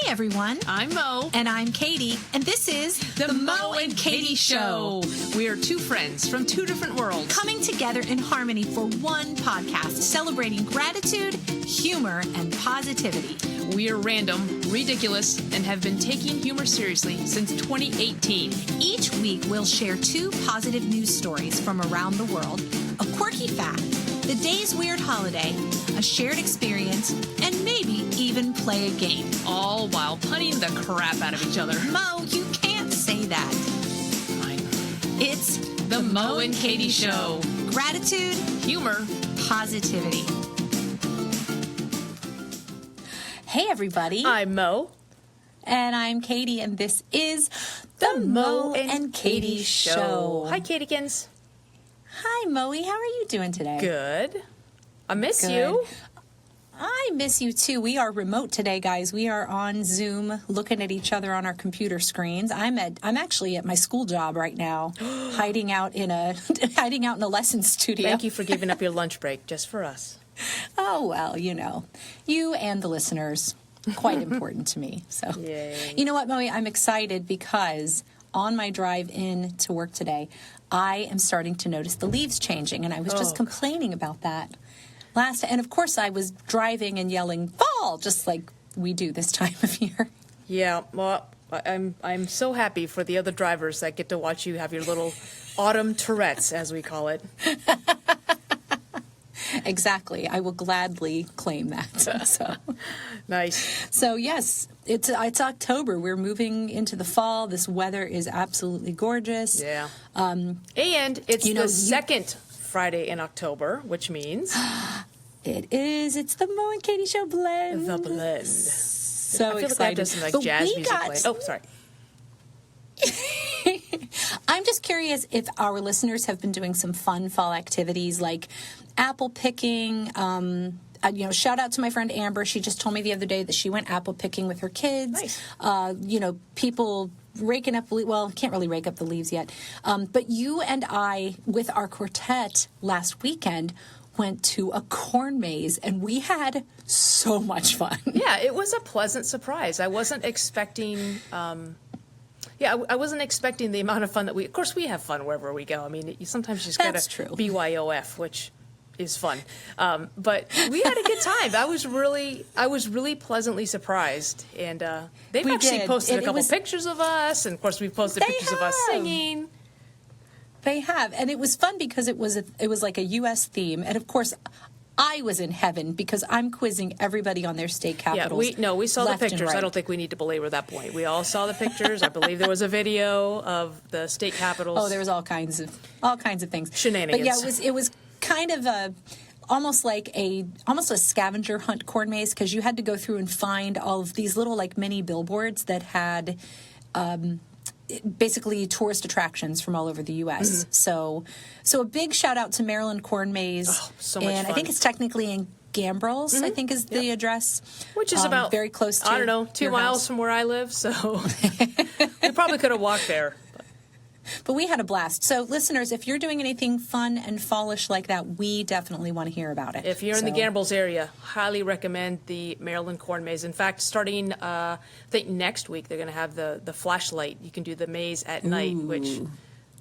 everyone. I'm Mo. And I'm Katy. And this is The Mo and Katy Show. We are two friends from two different worlds coming together in harmony for one podcast, celebrating gratitude, humor, and positivity. We are random, ridiculous, and have been taking humor seriously since 2018. Each week, we'll share two positive news stories from around the world, a quirky fact, the day's weird holiday, a shared experience, and maybe even play a game. All while punning the crap out of each other. Mo, you can't say that. Fine. It's The Mo and Katy Show. Gratitude, Humor, positivity. Hey, everybody. I'm Mo. And I'm Katy, and this is The Mo and Katy Show. Hi, Katykins. Hi, Moe. How are you doing today? Good. I miss Good. you. I miss you, too. We are remote today, guys. We are on Zoom, looking at each other on our computer screens. I'm actually at my school job right now, hiding out in a lesson studio. Thank you for giving up your lunch break just for us. Oh, well, you and the listeners, quite important to me. So, Yay. You know what, Moe? I'm excited because on my drive in to work today, I am starting to notice the leaves changing, and I was just complaining about that and of course I was driving and yelling fall, just like we do this time of year. Yeah, well, I'm so happy for the other drivers that get to watch you have your little autumn Tourette's, as we call it. Exactly. I will gladly claim that. So Nice. So yes, it's October. We're moving into the fall. This weather is absolutely gorgeous. Yeah. And it's the second Friday in October, which means it's the Mo and Katy Show blend. The blend. So I feel excited. like I have some like jazz music playing. Oh, sorry. I'm just curious if our listeners have been doing some fun fall activities like apple picking. Shout out to my friend Amber. She just told me the other day that she went apple picking with her kids. Nice. People raking up, can't really rake up the leaves yet. But you and I, with our quartet last weekend, went to a corn maze, and we had so much fun. Yeah, it was a pleasant surprise. I wasn't expecting... I wasn't expecting the amount of fun that of course we have fun wherever we go. I mean, sometimes you just got to BYOF, which is fun. But we had a good time. I was really pleasantly surprised. And they've actually posted a couple pictures of us. And of course, we've posted pictures of us singing. They have. And it was fun because it was like a U.S. theme. And of course, I was in heaven because I'm quizzing everybody on their state capitals. Yeah, we saw the pictures. Right. I don't think we need to belabor that point. We all saw the pictures. I believe there was a video of the state capitals. Oh, there was all kinds of things. Shenanigans. But yeah, it was kind of almost a scavenger hunt corn maze, because you had to go through and find all of these little like mini billboards that had basically tourist attractions from all over the U.S. Mm-hmm. So a big shout out to Maryland Corn Maze. Oh, so much and fun. I think it's technically in Gambrills, I think is the address. Which is about very close to 2 miles from where I live, so we probably could have walked there. But we had a blast. So, listeners, if you're doing anything fun and fallish like that, we definitely want to hear about it. If you're in the Gambrills area, highly recommend the Maryland Corn Maze. In fact, starting, I think next week, they're going to have the flashlight. You can do the maze at night, which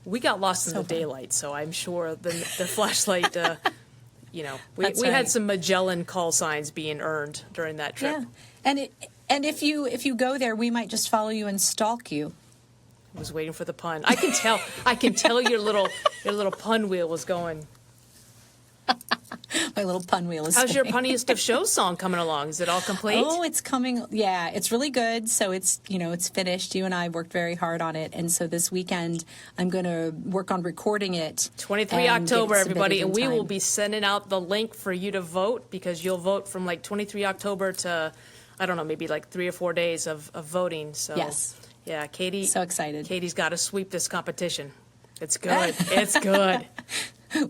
we got lost in the daylight, so I'm sure the flashlight, we had some Magellan call signs being earned during that trip. Yeah, and if you go there, we might just follow you and stalk you. I was waiting for the pun. I can tell your little pun wheel was going. My little pun wheel is. How's your Punniest of Shows song coming along? Is it all complete? Oh, it's coming. Yeah, it's really good. So it's finished. You and I worked very hard on it, and so this weekend I'm going to work on recording it. 23 October, everybody, and we will be sending out the link for you to vote, because you'll vote from like 23 October to, I don't know, maybe like 3 or 4 days of voting. So yes. Yeah, Katy. So excited. Katy's got to sweep this competition. It's good. It's good.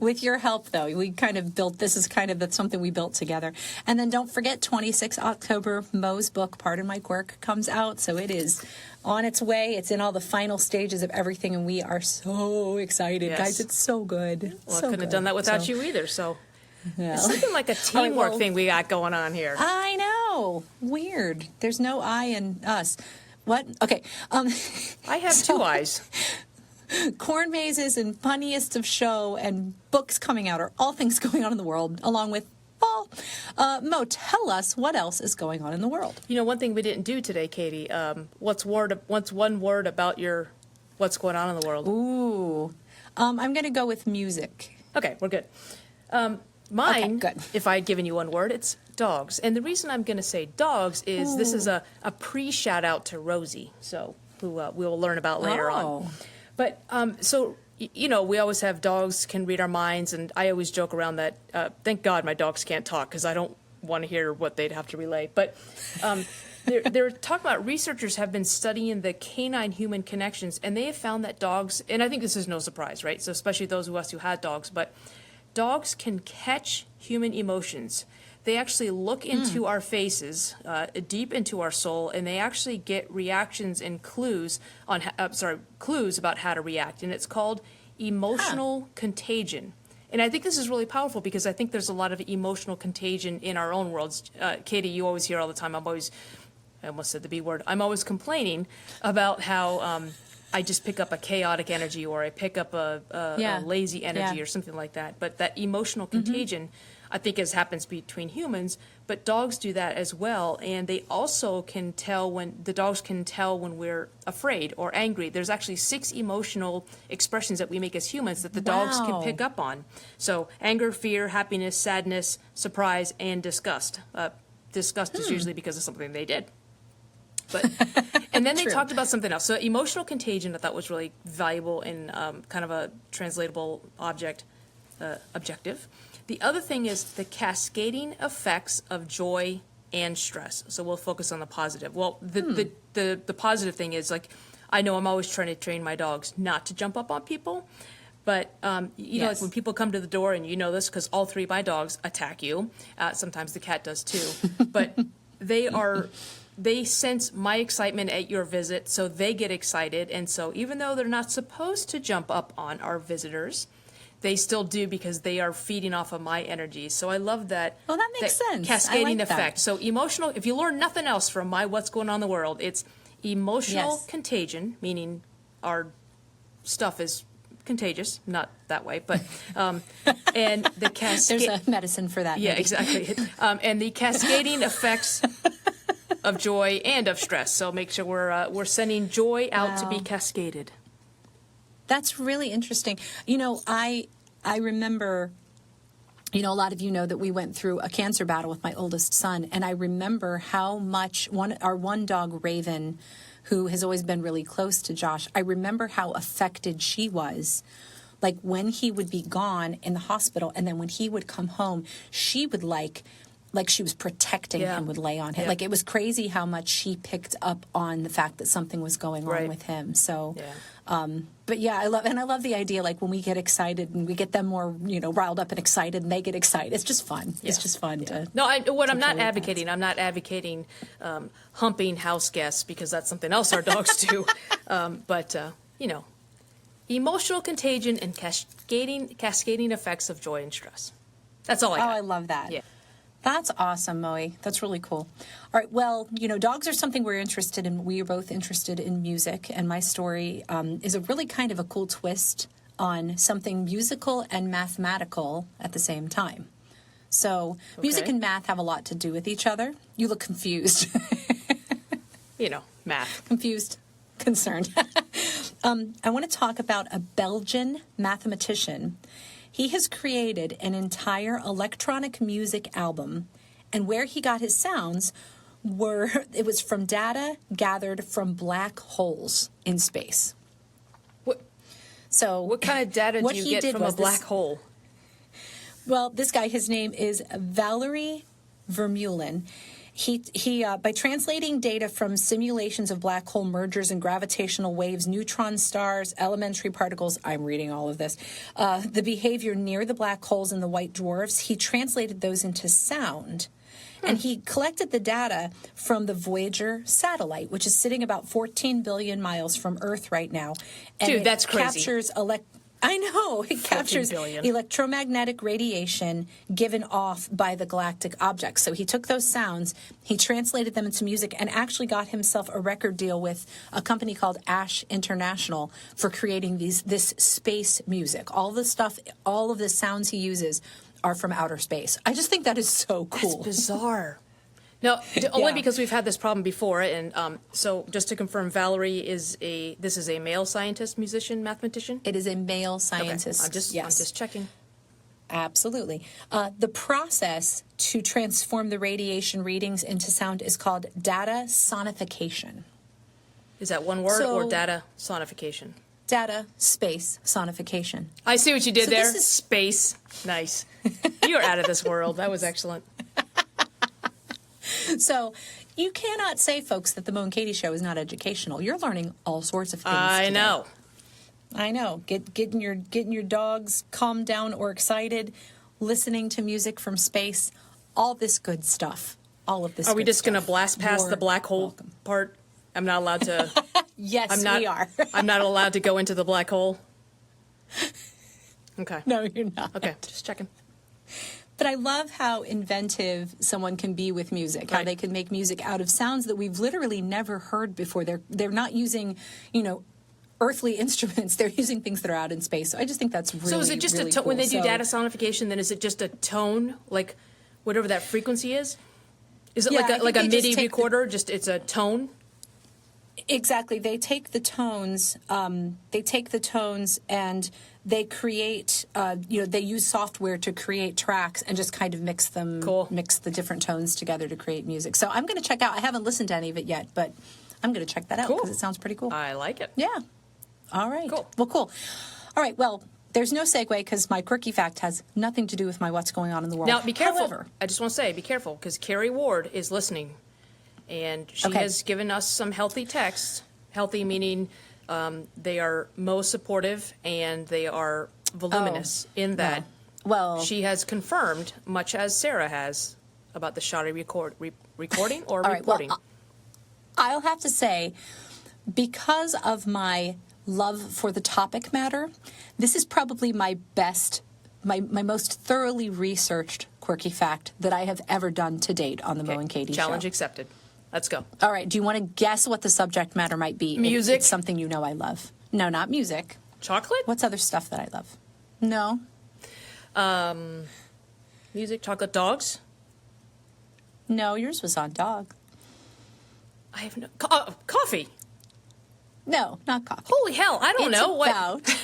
With your help, though, we kind of built, that's something we built together. And then don't forget, 26 October, Mo's book, Pardon My Quirk, comes out. So it is on its way. It's in all the final stages of everything, and we are so excited. Yes. Guys, it's so good. Well, I couldn't have done that without you either, so... Yeah. It's something like a teamwork thing we got going on here. I know. Oh, weird. There's no I in us. What? Okay. I have two eyes. Corn mazes and funniest of show and books coming out are all things going on in the world, along with fall. Mo, tell us what else is going on in the world. You know, one thing we didn't do today, Katie. What's one word about what's going on in the world? Ooh, I'm going to go with music. Okay, we're good. Mine, okay, good. If I had given you one word, it's dogs. And the reason I'm going to say dogs is this is a pre-shout out to Rosie, who we'll learn about later on. But so, you know, we always have dogs can read our minds, and I always joke around that, thank God my dogs can't talk, because I don't want to hear what they'd have to relay. But they're talking about researchers have been studying the canine-human connections, and they have found that dogs, and I think this is no surprise, right? So especially those of us who had dogs, but dogs can catch human emotions. They actually look into our faces, deep into our soul, and they actually get reactions and clues clues about how to react. And it's called emotional contagion. And I think this is really powerful because I think there's a lot of emotional contagion in our own worlds. Katie, you always hear all the time, I almost said the B word, I'm always complaining about how I just pick up a chaotic energy, or I pick up a lazy energy or something like that. But that emotional contagion, I think, happens between humans, but dogs do that as well, and they also can tell when we're afraid or angry. There's actually 6 emotional expressions that we make as humans that the dogs can pick up on. So anger, fear, happiness, sadness, surprise, and disgust. Disgust is usually because of something they did. But and then they talked about something else. So emotional contagion I thought was really valuable and kind of a translatable objective. The other thing is the cascading effects of joy and stress. So we'll focus on the positive. Well, the positive thing is, like, I know I'm always trying to train my dogs not to jump up on people. But, you know, like when people come to the door, and you know this because all 3 of my dogs attack you. Sometimes the cat does too. But they sense my excitement at your visit, so they get excited. And so even though they're not supposed to jump up on our visitors, they still do because they are feeding off of my energy. So I love that. Well, that makes sense. Cascading effect. That. So emotional, if you learn nothing else from my What's Going On in the World, it's emotional contagion, meaning our stuff is contagious, not that way, but, and the cascade. There's a medicine for that. Yeah, maybe. exactly. And the cascading effects of joy and of stress. So make sure we're sending joy out to be cascaded. That's really interesting. You know, I remember, you know, a lot of you know that we went through a cancer battle with my oldest son, and I remember how much our one dog, Raven, who has always been really close to Josh, I remember how affected she was. Like when he would be gone in the hospital, and then when he would come home, she would like she was protecting him, would lay on him. Like it was crazy how much she picked up on the fact that something was going on with him. So, but yeah, I love the idea, like when we get excited and we get them more, you know, riled up and excited, and they get excited. It's just fun. Yeah. It's just fun to. No, I'm not advocating humping house guests, because that's something else our dogs do. But you know, emotional contagion and cascading effects of joy and stress. That's all I got. Oh, I love that. Yeah. That's awesome, Moe. That's really cool. All right. Well, you know, dogs are something we're interested in. We are both interested in music, and my story is a really kind of a cool twist on something musical and mathematical at the same time. So music and math have a lot to do with each other. You look confused. You know, math. Confused, concerned. I want to talk about a Belgian mathematician. He has created an entire electronic music album, and where he got his sounds was from data gathered from black holes in space. What kind of data do you get from a black hole? Well, this guy, his name is Valery Vermeulen. He by translating data from simulations of black hole mergers and gravitational waves, neutron stars, elementary particles, I'm reading all of this, the behavior near the black holes and the white dwarfs, he translated those into sound. And he collected the data from the Voyager satellite, which is sitting about 14 billion miles from Earth right now. And Dude, that's crazy. Captures I know. It captures billion. electromagnetic radiation given off by the galactic objects. So he took those sounds, he translated them into music, and actually got himself a record deal with a company called Ash International for creating this space music. All the stuff, all of the sounds he uses are from outer space. I just think that is so cool. That's bizarre. No, only because we've had this problem before, and so just to confirm, Valerie is a male scientist, musician, mathematician? It is a male scientist. Okay. I'm just checking. Absolutely. The process to transform the radiation readings into sound is called data sonification. Is that one word or data sonification? Data space sonification. I see what you did there. This is space. Nice. You're out of this world. That was excellent. So you cannot say, folks, that the Mo and Katy show is not educational. You're learning all sorts of things. I know. I know. Getting your dogs calmed down or excited, listening to music from space, all this good stuff. All of this. Are we just going to blast past You're the black hole welcome. part? I'm not allowed to. Yes, we are. I'm not allowed to go into the black hole. Okay. No, you're not. Okay, just checking. But I love how inventive someone can be with music, how they can make music out of sounds that we've literally never heard before. They're not using, earthly instruments. They're using things that are out in space. So I just think that's really, So is it just really a tone, cool. when they do data sonification, then is it just a tone, like whatever that frequency is? Is it like a MIDI recorder, just it's a tone? Exactly. They take the tones, and they create, they use software to create tracks and just kind of mix the different tones together to create music. So I'm going to check out, I haven't listened to any of it yet, but I'm going to check that out because it sounds pretty cool. I like it. Yeah. All right. Cool. Well, cool. All right. Well, there's no segue because my quirky fact has nothing to do with my what's going on in the world. Now, be careful. However, I just want to say, be careful, because Carrie Ward is listening, and she has given us some healthy texts. Healthy meaning they are most supportive and they are voluminous in that she has confirmed, much as Sarah has, about the shoddy recording or reporting. Well, I'll have to say, because of my love for the topic matter, this is probably my best, my most thoroughly researched quirky fact that I have ever done to date on the Mo and Katy show. Challenge accepted. Let's go. All right. Do you want to guess what the subject matter might be? Music? It's something you know I love. No, not music. Chocolate? What's other stuff that I love? No. Music, chocolate, dogs? No, yours was on dog. I have no... coffee? No, not coffee. Holy hell, I don't know. What?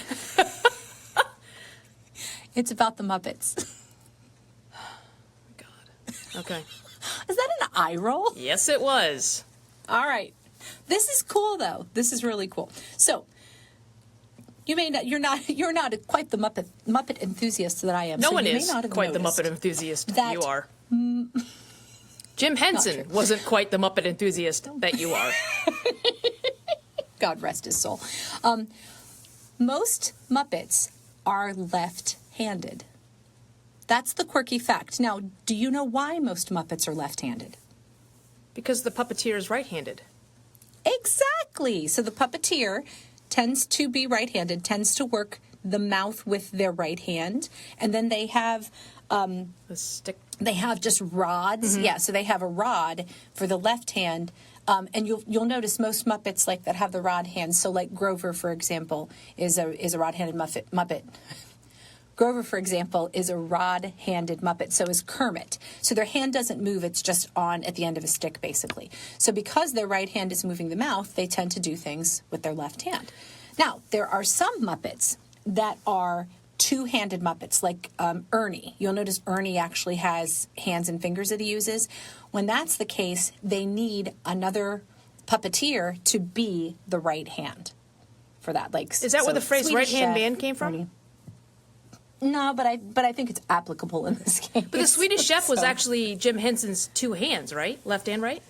It's about the Muppets. God. Okay. Is that an eye roll? Yes, it was. All right. This is cool, though. This is really cool. So, you're not quite the Muppet enthusiast that I am. No one is quite the Muppet enthusiast that you are. Jim Henson wasn't quite the Muppet enthusiast that you are. God rest his soul. Most Muppets are left-handed. That's the quirky fact. Now, do you know why most Muppets are left-handed? Because the puppeteer is right-handed. Exactly. So the puppeteer tends to be right-handed, tends to work the mouth with their right hand, and then they have the stick. They have just rods. Mm-hmm. Yeah, so they have a rod for the left hand. And you'll notice most Muppets like that have the rod hand. So like Grover, for example, is a rod-handed Muppet. Grover, for example, is a rod-handed Muppet. So is Kermit. So their hand doesn't move. It's just on at the end of a stick, basically. So because their right hand is moving the mouth, they tend to do things with their left hand. Now, there are some Muppets that are two-handed Muppets, like Ernie. You'll notice Ernie actually has hands and fingers that he uses. When that's the case, they need another puppeteer to be the right hand for that. Like, is that where the phrase right-hand man came from? Ernie. No, but I think it's applicable in this case. But the Swedish Chef was actually Jim Henson's two hands, right? Left and right?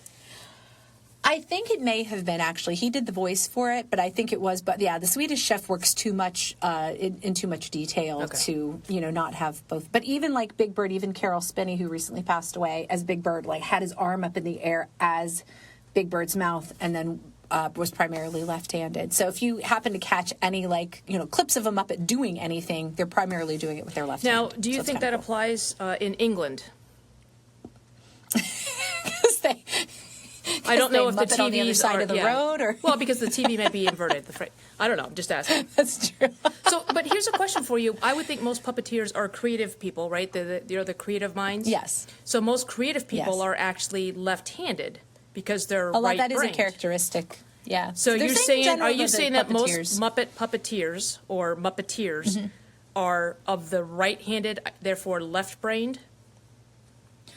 I think it may have been, actually. He did the voice for it, but I think it was. But yeah, the Swedish Chef works too much in too much detail to not have both. But even like Big Bird, even Carol Spinney, who recently passed away as Big Bird, like had his arm up in the air as Big Bird's mouth, and then was primarily left-handed. So if you happen to catch any, like, clips of a Muppet doing anything, they're primarily doing it with their left hand. Now, do you think that applies in England? I don't know if the TVs on the other side of the road, or well, because the TV might be inverted. I don't know. I'm just asking. That's true. So, but here's a question for you. I would think most puppeteers are creative people, right? They're the creative minds. Yes. So most creative people are actually left-handed because they're right-brained. That is a characteristic. Yeah. So you're saying, are you saying that most Muppet puppeteers or Muppeteers are of the right-handed, therefore left-brained?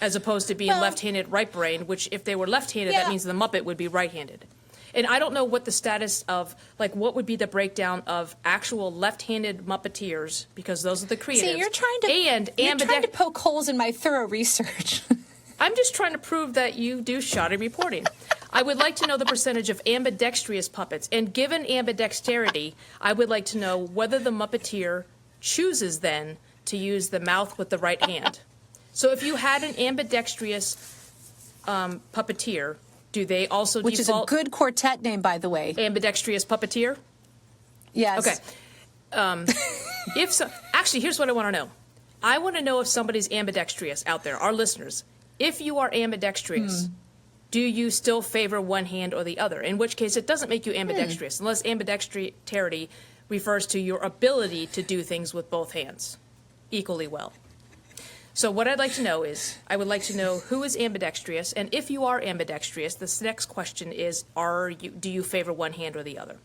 As opposed to being left-handed, right-brained, which if they were left-handed, that means the Muppet would be right-handed. And I don't know what the status of, like, what would be the breakdown of actual left-handed Muppeteers, because those are the creatives. See, you're trying to poke holes in my thorough research. I'm just trying to prove that you do shoddy reporting. I would like to know the percentage of ambidextrous puppets. And given ambidexterity, I would like to know whether the Muppeteer chooses then to use the mouth with the right hand. So if you had an ambidextrous puppeteer, do they also Which default? is a good quartet name, by the way. Ambidextrous puppeteer? Yes. Okay. If so, actually, here's what I want to know. I want to know if somebody's ambidextrous out there, our listeners. If you are ambidextrous, do you still favor one hand or the other? In which case, it doesn't make you ambidextrous, unless ambidexterity refers to your ability to do things with both hands equally well. So what I'd like to know is, I would like to know who is ambidextrous, and if you are ambidextrous, this next question is, do you favor one hand or the other?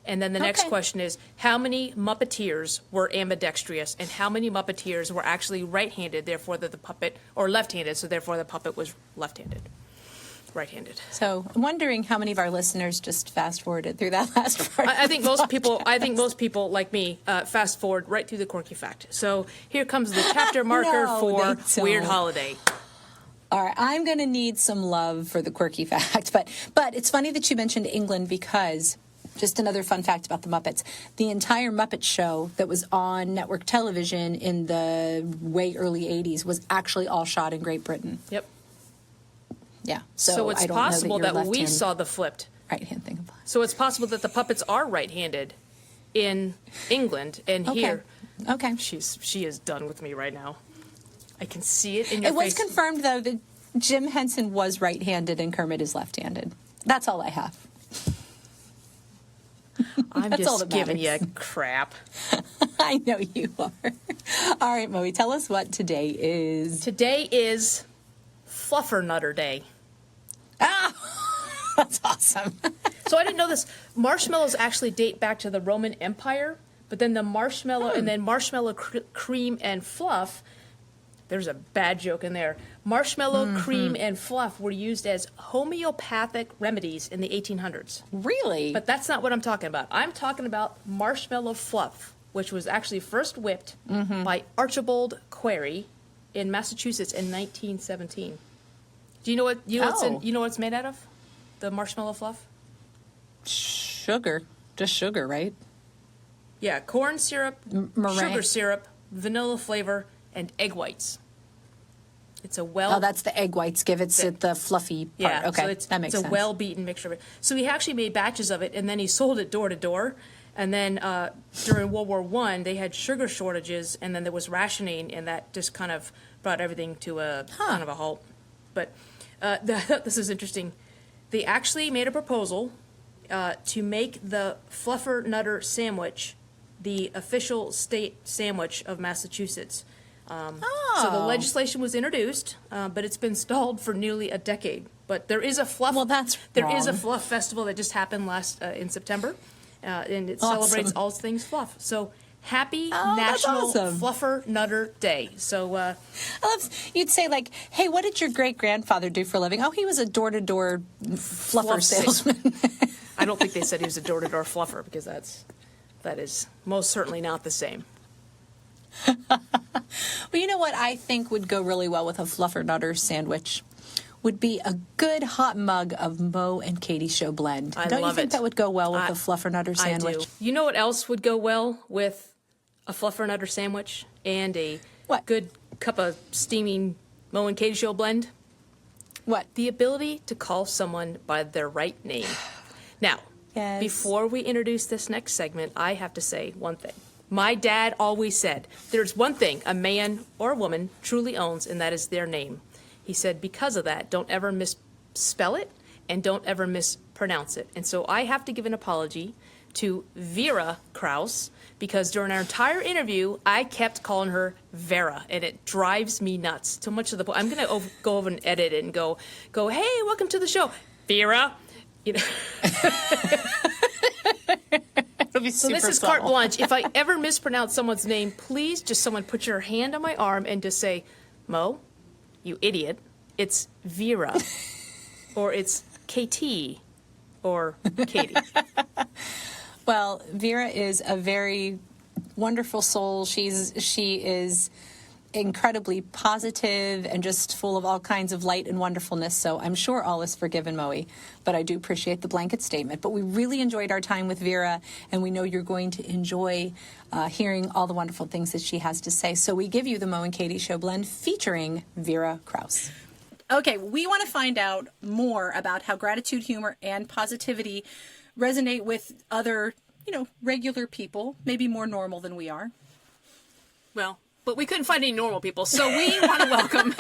And then the next question is, how many Muppeteers were ambidextrous, and how many Muppeteers were actually right-handed, therefore that the puppet, or left-handed, so therefore the puppet was left-handed, right-handed. So I'm wondering how many of our listeners just fast-forwarded through that last part. I think most people like me fast-forward right through the quirky fact. So here comes the chapter marker for Weird Holiday. All right, I'm going to need some love for the quirky fact, but it's funny that you mentioned England, because just another fun fact about the Muppets. The entire Muppet Show that was on network television in the way early 80s was actually all shot in Great Britain. Yep. Yeah. So it's possible that we saw the flipped right-hand thing. So it's possible that the puppets are right-handed in England, and here. Okay. She is done with me right now. I can see it in your face. It was confirmed, though, that Jim Henson was right-handed and Kermit is left-handed. That's all I have. I'm just giving you crap. I know you are. All right, Moe, tell us what today is. Today is Fluffernutter Day. Ah, that's awesome. So I didn't know this. Marshmallows actually date back to the Roman Empire, but then the marshmallow and then marshmallow cream and fluff. There's a bad joke in there. Marshmallow, cream, and fluff were used as homeopathic remedies in the 1800s. Really? But that's not what I'm talking about. I'm talking about marshmallow fluff, which was actually first whipped by Archibald Query in Massachusetts in 1917. Do you know what you know what it's made out of? The marshmallow fluff? Sugar. Just sugar, right? Yeah, corn syrup, sugar syrup, vanilla flavor, and egg whites. It's a Oh, that's the egg whites. Give it the fluffy part. Yeah, okay, so it's that makes sense. It's a well-beaten mixture of it. So he actually made batches of it, and then he sold it door to door. And then during World War I, they had sugar shortages, and then there was rationing, and that just kind of brought everything to a kind of a halt. But this is interesting. They actually made a proposal to make the Fluffernutter sandwich the official state sandwich of Massachusetts. So the legislation was introduced, but it's been stalled for nearly a decade. But there is a fluff. Well, that's there is a fluff festival that just happened last in September, and it celebrates all things fluff. So happy National Fluffernutter Day. So I love you'd say like, hey, what did your great grandfather do for a living? Oh, he was a door-to-door fluffer salesman. I don't think they said he was a door-to-door fluffer, because that is most certainly not the same. Well, you know what I think would go really well with a Fluffernutter sandwich would be a good hot mug of Moe and Katy Show blend. Don't you think that would go well with a Fluffernutter sandwich? I do. You know what else would go well with a Fluffernutter sandwich and a good cup of steaming Moe and Katy Show blend? What? The ability to call someone by their right name. Now, Yes. before we introduce this next segment, I have to say one thing. My dad always said, there's one thing a man or a woman truly owns, and that is their name. He said, because of that, don't ever misspell it and don't ever mispronounce it. And so I have to give an apology to Vera Crouse, because during our entire interview, I kept calling her Vera, and it drives me nuts. To much of the point, I'm going to go over and edit it and go, hey, welcome to the show, Vera. You know. So this is carte blanche. If I ever mispronounce someone's name, please just someone put your hand on my arm and just say, Mo, you idiot, it's Vera, or it's Katy, or Katy. Well, Vera is a very wonderful soul. She is incredibly positive and just full of all kinds of light and wonderfulness. So I'm sure all is forgiven, Moe. But I do appreciate the blanket statement. But we really enjoyed our time with Vera, and we know you're going to enjoy hearing all the wonderful things that she has to say. So we give you the Mo and Katy Show Blend featuring Vera Crouse. Okay, we want to find out more about how gratitude, humor, and positivity resonate with other, regular people, maybe more normal than we are. Well, but we couldn't find any normal people, so we want to welcome,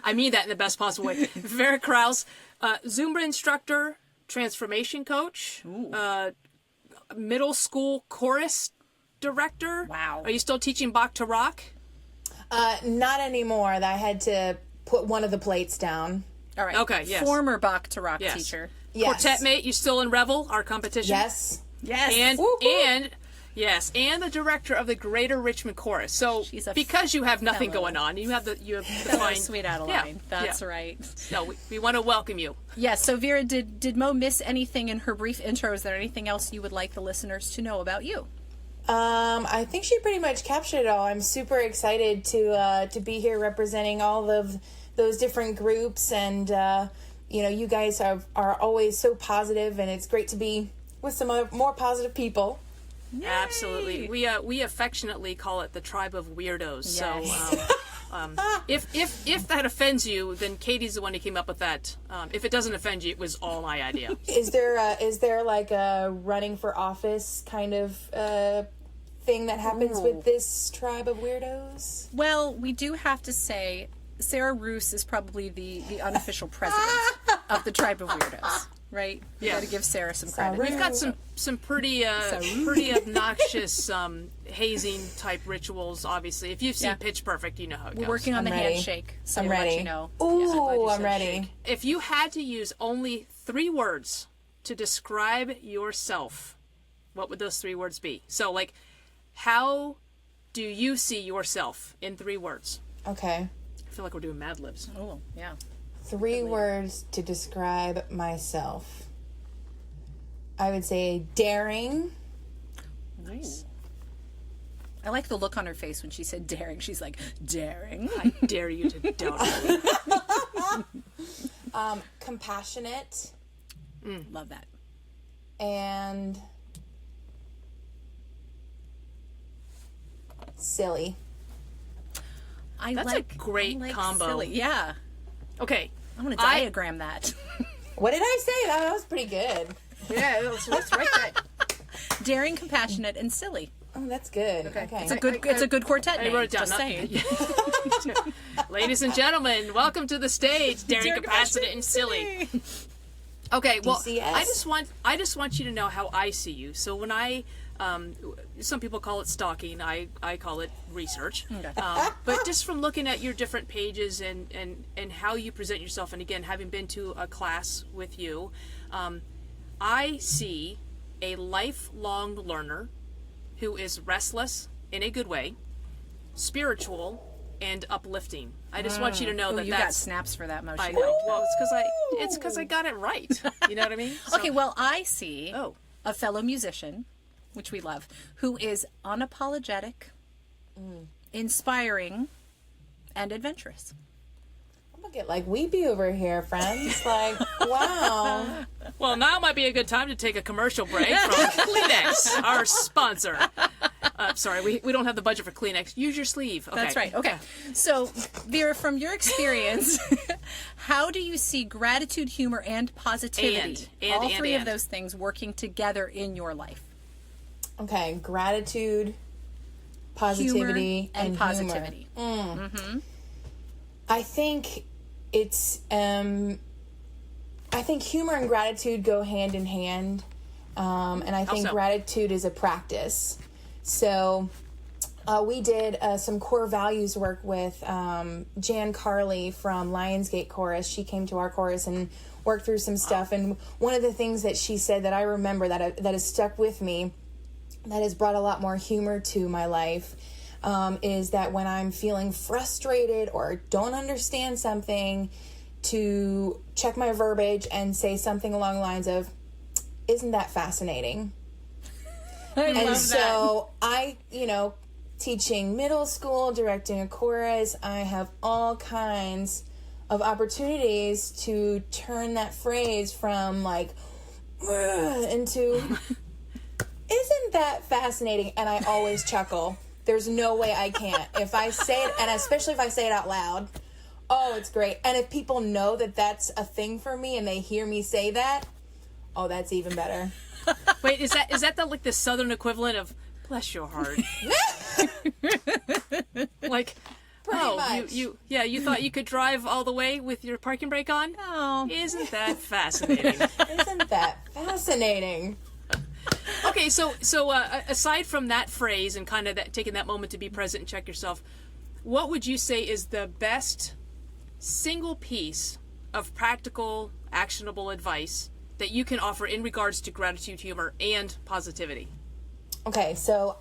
I mean that in the best possible way, Vera Crouse, Zumba instructor, transformation coach, middle school chorus director. Wow. Are you still teaching Bach to Rock? Not anymore. I had to put one of the plates down. All right. Okay, yes. Former Bach to Rock teacher. Yes. Quartet mate, you still in Revel, our competition? Yes. Yes. And the director of the Greater Richmond Chorus. So because you have nothing going on, you have the fine Sweet Adeline. That's right. No, we want to welcome you. Yes. So Vera, did Mo miss anything in her brief intro? Is there anything else you would like the listeners to know about you? I think she pretty much captured it all. I'm super excited to be here representing all of those different groups, and you guys are always so positive, and it's great to be with some more positive people. Yay. Absolutely. We affectionately call it the tribe of weirdos. Yes. So if that offends you, then Katie's the one who came up with that. If it doesn't offend you, it was all my idea. Is there like a running for office kind of thing that happens with this tribe of weirdos? Well, we do have to say Vera Crouse is probably the unofficial president of the tribe of weirdos. Right? You got to give Sarah some credit. We've got some pretty obnoxious hazing type rituals. Obviously, if you've seen Pitch Perfect, you know how it goes. We're working on the handshake. So I'm ready. Let you know. Ooh, I'm ready. If you had to use only 3 words to describe yourself, what would those 3 words be? So, like, how do you see yourself in 3 words? Okay. I feel like we're doing Mad Libs. Oh, yeah. 3 words to describe myself. I would say daring. Nice. I like the look on her face when she said daring. She's like, daring? I dare you to doubt me. Compassionate. Love that. And silly. That's a great combo. Silly. Yeah. Okay. I'm going to diagram that. What did I say? That was pretty good. Yeah, that's right. Daring, compassionate, and silly. Oh, that's good. Okay. It's a good quartet name. I wrote it down. Just saying. Ladies and gentlemen, welcome to the stage, Daring, Compassionate, and Silly. Okay, well, DCS. I just want you to know how I see you. So when some people call it stalking, I call it research. Okay. But just from looking at your different pages and how you present yourself, and again, having been to a class with you, I see a lifelong learner who is restless in a good way, spiritual, and uplifting. I just want you to know that you got snaps for that motion. I know. Well, it's because I got it right. You know what I mean? So, Okay, well, I see a fellow musician, which we love, who is unapologetic, inspiring, and adventurous. I'm gonna get like weepy over here, friends. Like, wow. Well, now might be a good time to take a commercial break from Kleenex, our sponsor. Sorry, we don't have the budget for Kleenex. Use your sleeve. Okay. That's right. Okay. So, Vera, from your experience, how do you see gratitude, humor, and positivity, all three of those things working together in your life? Okay, gratitude, positivity, humor, and positivity. Humor. I think it's, I think humor and gratitude go hand in hand. And I think gratitude is a practice. So we did some core values work with Jan Carley from Lionsgate Chorus. She came to our chorus and worked through some stuff. And one of the things that she said that I remember that has stuck with me, that has brought a lot more humor to my life, is that when I'm feeling frustrated or don't understand something, to check my verbiage and say something along the lines of, "Isn't that fascinating?" And so I, teaching middle school, directing a chorus, I have all kinds of opportunities to turn that phrase from like into "Isn't that fascinating?" And I always chuckle. There's no way I can't. If I say it, and especially if I say it out loud, oh, it's great. And if people know that that's a thing for me and they hear me say that, oh, that's even better. Wait, is that the Southern equivalent of "bless your heart"? Like, Pretty much. you thought you could drive all the way with your parking brake on? Oh, Isn't that fascinating? Isn't that fascinating? Okay, so aside from that phrase and kind of taking that moment to be present and check yourself, what would you say is the best single piece of practical, actionable advice that you can offer in regards to gratitude, humor, and positivity? Okay, so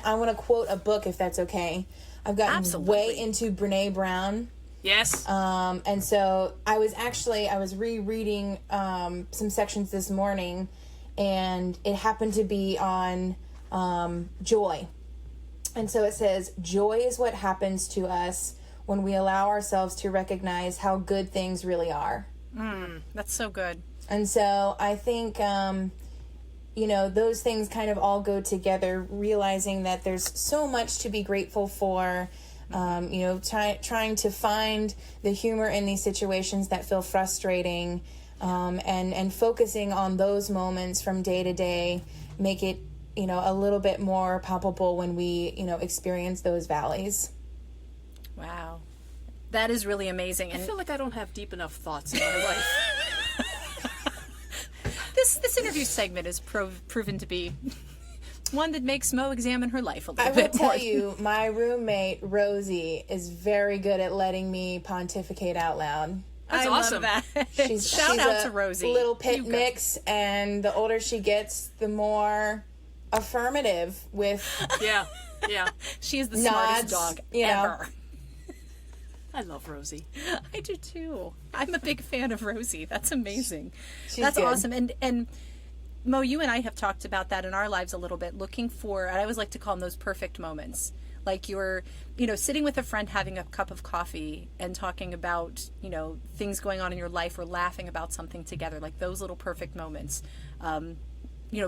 I want to quote a book, if that's okay. I've gotten way into Brene Brown. Yes. And so I was rereading some sections this morning, and it happened to be on joy. And so it says, "Joy is what happens to us when we allow ourselves to recognize how good things really are." That's so good. And so I think, those things kind of all go together, realizing that there's so much to be grateful for, trying to find the humor in these situations that feel frustrating, and focusing on those moments from day to day, make it, a little bit more palpable when we, experience those valleys. Wow. That is really amazing. I feel like I don't have deep enough thoughts in my life. This interview segment is proven to be one that makes Mo examine her life a little bit more. I will tell you, my roommate, Rosie, is very good at letting me pontificate out loud. That's awesome. Love that. Shout out to Rosie. Little pit mix, and the older she gets, the more affirmative with Yeah. She is the nods, smartest dog ever. I love Rosie. I do too. I'm a big fan of Rosie. That's amazing. That's good. Awesome. And Mo, you and I have talked about that in our lives a little bit, looking for, and I always like to call them those perfect moments. Like you're, sitting with a friend having a cup of coffee and talking about, things going on in your life, or laughing about something together, like those little perfect moments.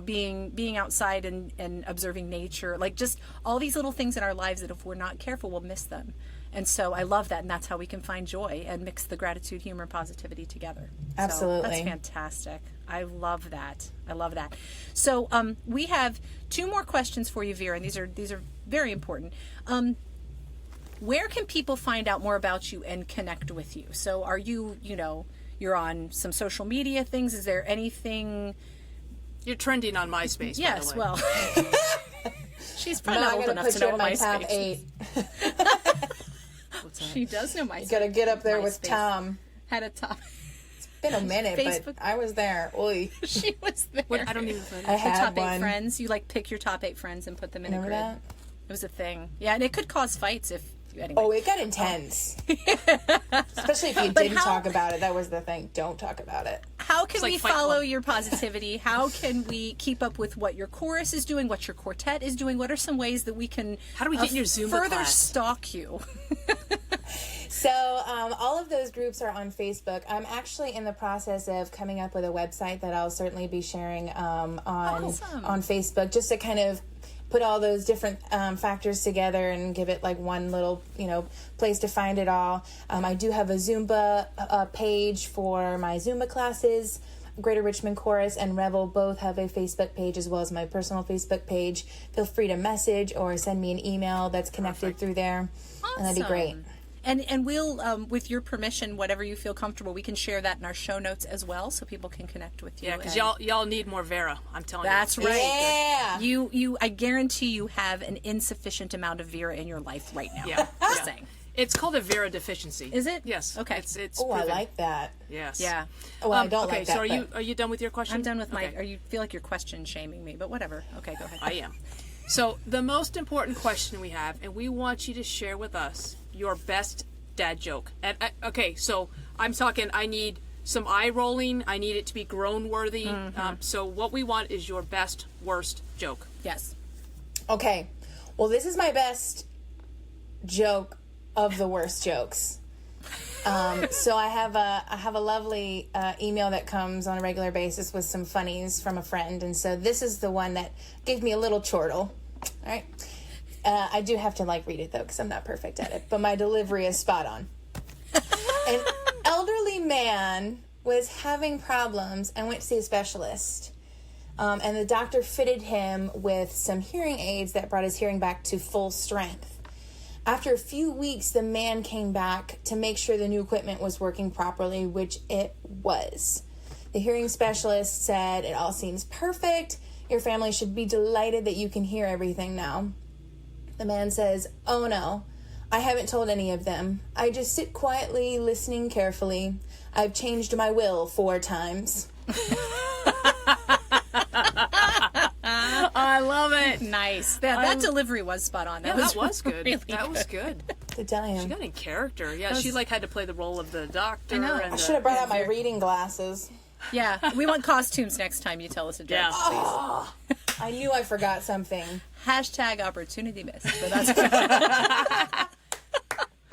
Being outside and observing nature, like just all these little things in our lives that if we're not careful, we'll miss them. And so I love that, and that's how we can find joy and mix the gratitude, humor, and positivity together. Absolutely. So that's fantastic. I love that. So we have two more questions for you, Vera, and these are very important. Where can people find out more about you and connect with you? So are you, you're on some social media things? Is there anything? You're trending on MySpace, yes, by the way. Well, she's probably not old enough to know my MySpace. top 8. She does know MySpace. Got to get up there with MySpace. Tom. Had a top. It's been a minute, but I was there. Oy. She was there. I don't even. I had top one. 8 friends. You pick your top 8 friends and put them in Remember a grid. that? It was a thing. Yeah, and it could cause fights if. Anyway. Oh, it got intense. Especially if you didn't talk about it. That was the thing. Don't talk about it. How can we follow your positivity? How can we keep up with what your chorus is doing, what your quartet is doing? What are some ways that we can How do we get in your Zumba further class? stalk you? So all of those groups are on Facebook. I'm actually in the process of coming up with a website that I'll certainly be sharing on Facebook, just to kind of put all those different factors together and give it like one little, place to find it all. I do have a Zumba page for my Zumba classes. Greater Richmond Chorus and Revel both have a Facebook page as well as my personal Facebook page. Feel free to message or send me an email that's connected through there. Awesome. And that'd be great. And we'll, with your permission, whatever you feel comfortable, we can share that in our show notes as well, so people can connect with you. Yeah, because y'all need more Vera. I'm telling you. That's right. Yeah. I guarantee you have an insufficient amount of Vera in your life right now. Yeah. Just saying. It's called a Vera deficiency. Is it? Yes. Okay. It's Oh, I proven. like that. Yes. Yeah. Oh, I don't okay, like that. so are you done with your question? I'm done with my. Okay. Are you feel like you're question shaming me? But whatever. Okay, go ahead. I am. So the most important question we have, and we want you to share with us your best dad joke. And okay, so I'm talking. I need some eye rolling. I need it to be groan worthy. So what we want is your best worst joke. Yes. Okay. Well, this is my best joke of the worst jokes. So I have a lovely email that comes on a regular basis with some funnies from a friend, and so this is the one that gave me a little chortle. All right. I do have to read it though because I'm not perfect at it, but my delivery is spot on. An elderly man was having problems and went to see a specialist. And the doctor fitted him with some hearing aids that brought his hearing back to full strength. After a few weeks, the man came back to make sure the new equipment was working properly, which it was. The hearing specialist said, "It all seems perfect. Your family should be delighted that you can hear everything now." The man says, "Oh no, I haven't told any of them. I just sit quietly, listening carefully. I've changed my will 4 times. I love it. Nice. That delivery was spot on. That was good. Really that was good. To tell She him. got in character. Yeah, she had to play the role of the doctor. I know. And I should have brought out my reading glasses. Yeah. We want costumes next time you tell us a joke. Yeah. Please. I knew I forgot something. Hashtag opportunity missed. But that's good.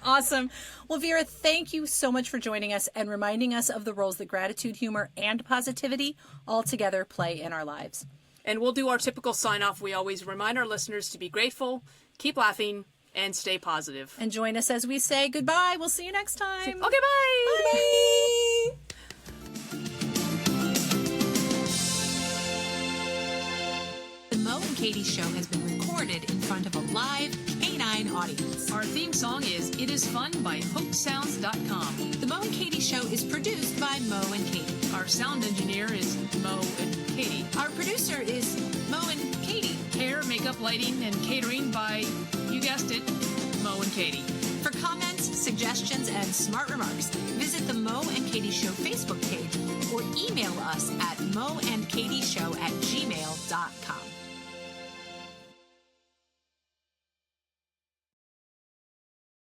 Awesome. Well, Vera, thank you so much for joining us and reminding us of the roles that gratitude, humor, and positivity all together play in our lives. And we'll do our typical sign-off. We always remind our listeners to be grateful, keep laughing, and stay positive. And join us as we say goodbye. We'll see you next time. Okay, bye! Bye. The Mo and Katy Show has been recorded in front of a live canine audience. Our theme song is It Is Fun by HookSounds.com. The Mo and Katy Show is produced by Mo and Katy. Our sound engineer is Mo and Katy. Our producer is Mo and Katy. Hair, makeup, lighting, and catering by, you guessed it, Mo and Katy. For comments, suggestions, and smart remarks, visit the Mo and Katy Show Facebook page or email us at moandkatyshow@gmail.com.